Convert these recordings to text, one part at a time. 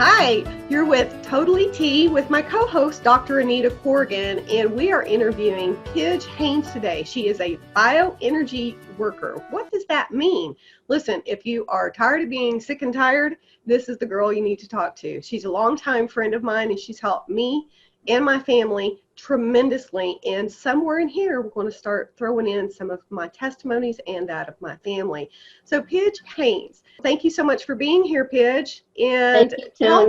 Hi, you're with TotallyT with my co-host, Dr. Anita Corrigan, and we are interviewing Pidge Haynes today. She is a bioenergy worker. What does that mean? Listen, if you are tired of being sick and tired, this is the girl you need to talk to. She's a longtime friend of mine, and she's helped me and my family tremendously. And somewhere in here, we're going to start throwing in some of my testimonies and that of my family. So Pidge Haynes, thank you so much for being here, Pidge. And tell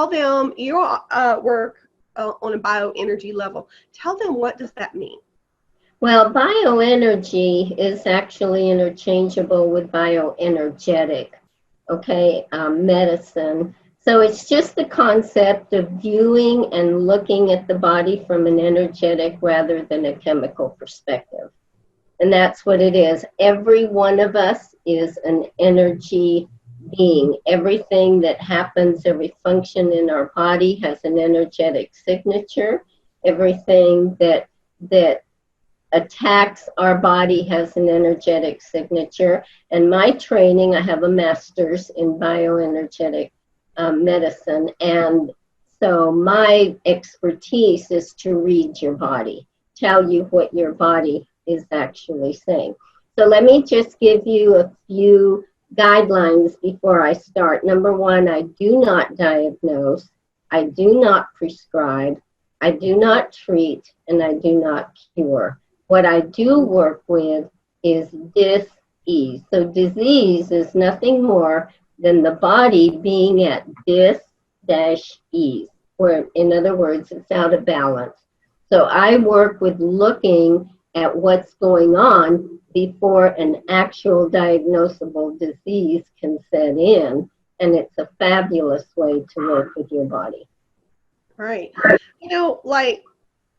them your work on a bioenergy level. Tell them, what does that mean? Well, bioenergy is actually interchangeable with bioenergetic, medicine. So it's just the concept of viewing and looking at the body from an energetic rather than a chemical perspective. And that's what it is. Every one of us is an energy being. Everything that happens, every function in our body has an energetic signature. Everything that attacks our body has an energetic signature. And my training, I have a master's in bioenergetic medicine, and so my expertise is to read your body, tell you what your body is actually saying. So let me just give you a few guidelines before I start. Number one, I do not diagnose, I do not prescribe, I do not treat, and I do not cure. What I do work with is dis-ease. So disease is nothing more than the body being at dis-ease, where, in other words, it's out of balance. So I work with looking at what's going on before an actual diagnosable disease can set in, and it's a fabulous way to work with your body. Right. You know, like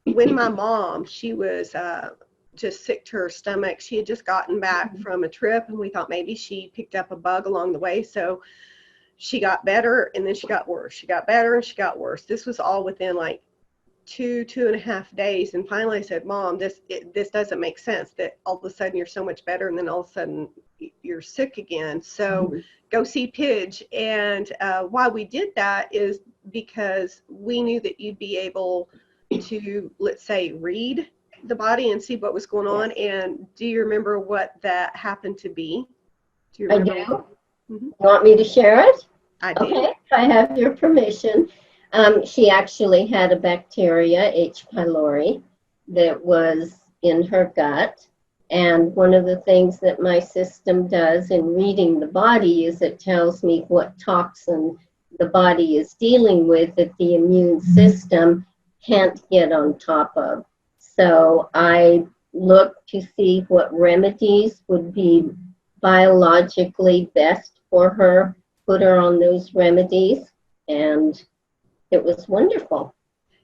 when my mom, she was just sick to her stomach. She had just gotten back from a trip, and we thought maybe she picked up a bug along the way. So she got better, and then she got worse. She got better, and she got worse. This was all within like 2.5 days. And finally I said, Mom, this doesn't make sense, that all of a sudden you're so much better, and then all of a sudden you're sick again. So go see Pidge. And why we did that is because we knew that you'd be able to, let's say, read the body and see what was going on. And do you remember what that happened to be? Do you remember? I do. You want me to share it? I do. Okay, if I have your permission. She actually had a bacteria, H. pylori, that was in her gut. And one of the things that my system does in reading the body is it tells me what toxin the body is dealing with that the immune system can't get on top of. So I look to see what remedies would be biologically best for her, put her on those remedies, and it was wonderful.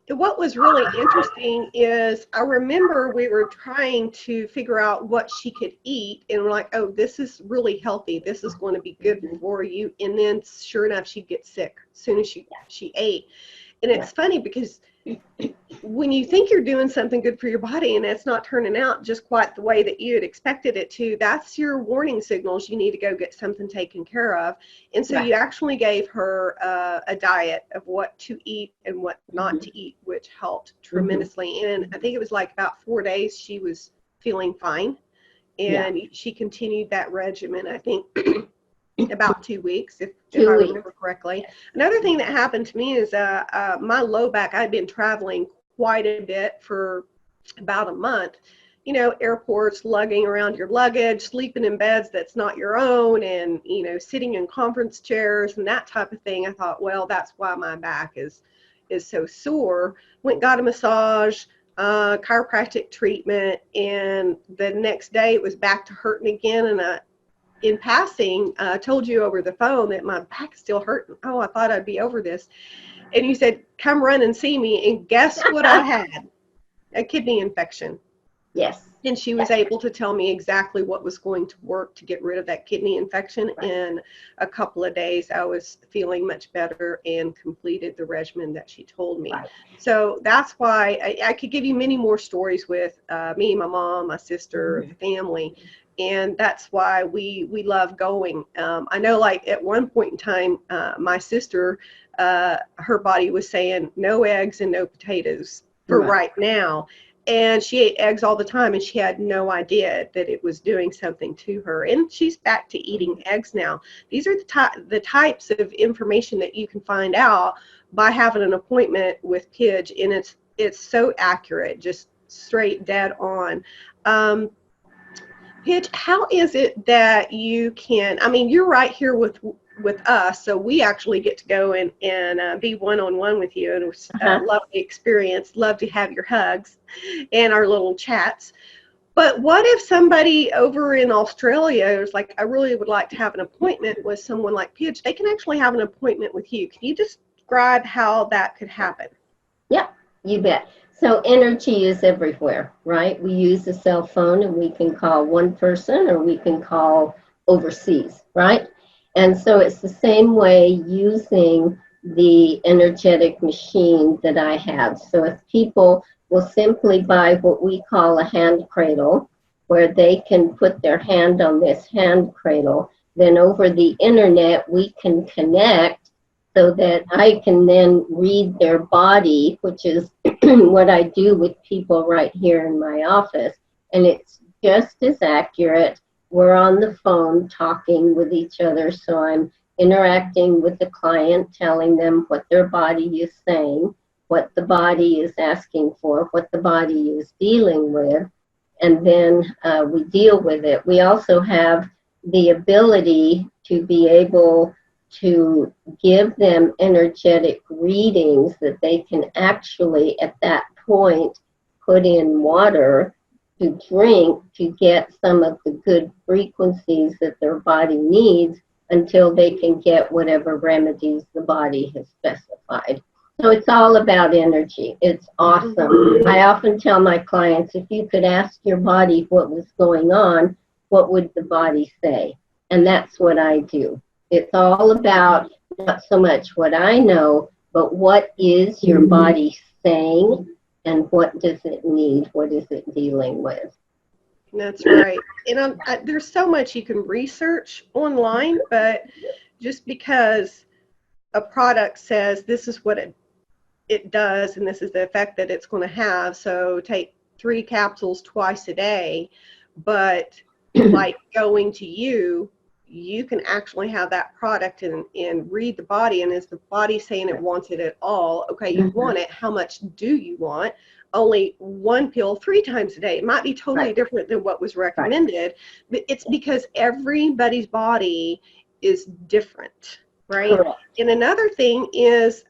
What was really interesting is I remember we were trying to figure out what she could eat, and we're like, oh, this is really healthy. This is going to be good for you. And then sure enough, she'd get sick as soon as she ate. And it's funny because when you think you're doing something good for your body and it's not turning out just quite the way that you had expected it to, that's your warning signals. You need to go get something taken care of. And so you actually gave her a diet of what to eat and what not to eat, which helped tremendously. And I think it was like about 4 days she was feeling fine. And she continued that regimen, I think, about 2 weeks, if I remember correctly. Another thing that happened to me is my low back. I'd been traveling quite a bit for about a month. You know, airports, lugging around your luggage, sleeping in beds that's not your own, and, you know, sitting in conference chairs and that type of thing. I thought, well, that's why my back is so sore. Went, got a massage, chiropractic treatment, and the next day it was back to hurting again. And in passing, told you over the phone that my back is still hurting. Oh, I thought I'd be over this. And you said, come run and see me. And guess what I had? A kidney infection. Yes. And she was able to tell me exactly what was going to work to get rid of that kidney infection. In a couple of days, I was feeling much better and completed the regimen that she told me. Right. So that's why I could give you many more stories with me, my mom, my sister, the family. And that's why we love going. I know, like, at one point in time, my sister, her body was saying no eggs and no potatoes for right now. And she ate eggs all the time, and she had no idea that it was doing something to her. And she's back to eating eggs now. These are the types of information that you can find out by having an appointment with Pidge, and it's so accurate, just straight dead on. Pidge, how is it that you can, I mean, you're right here with us, so we actually get to go and be one-on-one with you, and it was a lovely experience. Love to have your hugs and our little chats. But what if somebody over in Australia is like, I really would like to have an appointment with someone like Pidge? They can actually have an appointment with you. Can you describe how that could happen? Yeah, you bet. So energy is everywhere, right? We use a cell phone, and we can call one person, or we can call overseas, right? And so it's the same way using the energetic machine that I have. So if people will simply buy what we call a hand cradle, where they can put their hand on this hand cradle, then over the internet we can connect so that I can then read their body, which is what I do with people right here in my office. And it's just as accurate. We're on the phone talking with each other, so I'm interacting with the client, telling them what their body is saying, what the body is asking for, what the body is dealing with, and then we deal with it. We also have the ability to be able to give them energetic readings that they can actually, at that point, put in water to drink to get some of the good frequencies that their body needs until they can get whatever remedies the body has specified. So it's all about energy. It's awesome. I often tell my clients, if you could ask your body what was going on, what would the body say? And that's what I do. It's all about not so much what I know, but what is your body saying, and what does it need? What is it dealing with? That's right. And there's so much you can research online, but just because a product says this is what it does and this is the effect that it's going to have, so take 3 capsules twice a day, but like going to you can actually have that product and read the body, and is the body saying it wants it at all? Okay, you want it. How much do you want? Only 1 pill 3 times a day. It might be totally different than what was recommended, but it's because everybody's body is different, right? Correct. And another thing is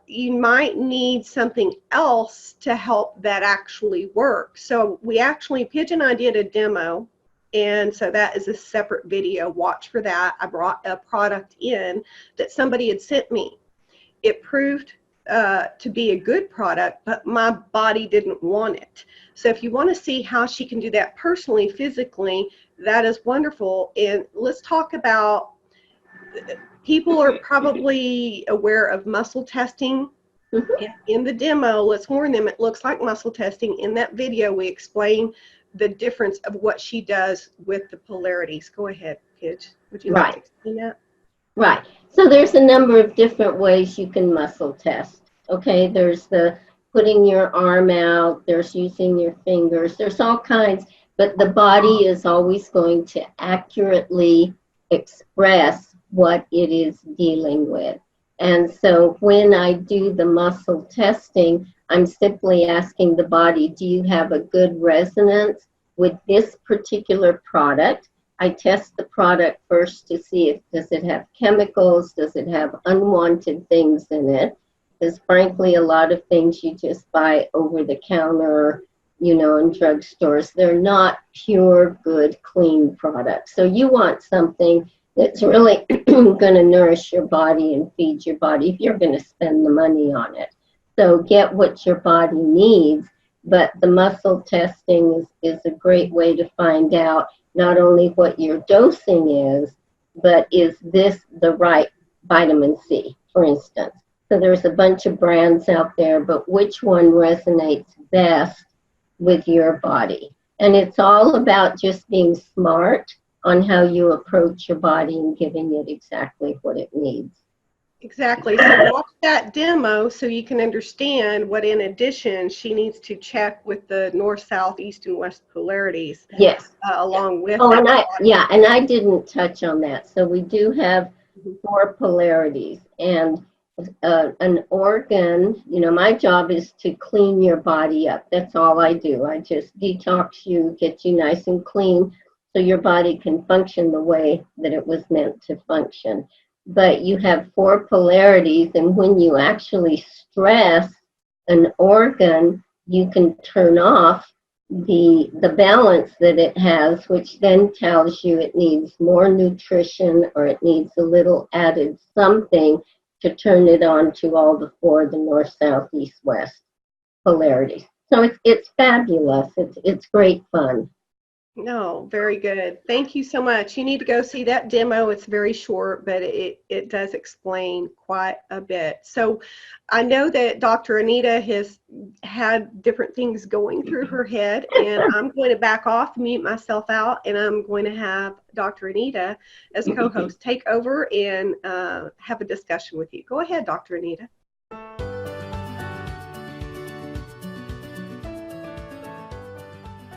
you might need something else to help that actually work. So Pidge and I did a demo, and so that is a separate video. Watch for that. I brought a product in that somebody had sent me. It proved to be a good product, but my body didn't want it. So if you want to see how she can do that personally, physically, that is wonderful. And let's talk about, people are probably aware of muscle testing. In the demo, let's warn them, it looks like muscle testing. In that video, we explain the difference of what she does with the polarities. Go ahead, Pidge. Would you like to explain that? Right. So there's a number of different ways you can muscle test. Okay, there's the putting your arm out, there's using your fingers, there's all kinds, but the body is always going to accurately express what it is dealing with. And so when I do the muscle testing, I'm simply asking the body, do you have a good resonance with this particular product? I test the product first to see if does it have chemicals, does it have unwanted things in it? Because frankly, a lot of things you just buy over the counter, you know, in drugstores, they're not pure, good, clean products. So you want something that's really going to nourish your body and feed your body if you're going to spend the money on it. So get what your body needs. but the muscle testing is a great way to find out not only what your dosing is, but is this the right vitamin C, for instance. So there's a bunch of brands out there, but which one resonates best with your body? And it's all about just being smart on how you approach your body and giving it exactly what it needs. Exactly. So watch that demo so you can understand what, in addition, she needs to check with the north, south, east, and west polarities. Yes. Along with Oh, that. and I didn't touch on that. So we do have 4 polarities, and an organ, you know, my job is to clean your body up. That's all I do. I just detox you, get you nice and clean so your body can function the way that it was meant to function. But you have 4 polarities, and when you actually stress an organ, you can turn off the balance that it has, which then tells you it needs more nutrition or it needs a little added something to turn it on to all the 4, the north, south, east, west polarities. So it's fabulous. It's great fun. No, very good. Thank you so much. You need to go see that demo. It's very short, but it does explain quite a bit. So I know that Dr. Anita has had different things going through her head, and I'm going to back off, mute myself out, and I'm going to have Dr. Anita as co-host take over and have a discussion with you. Go ahead, Dr. Anita.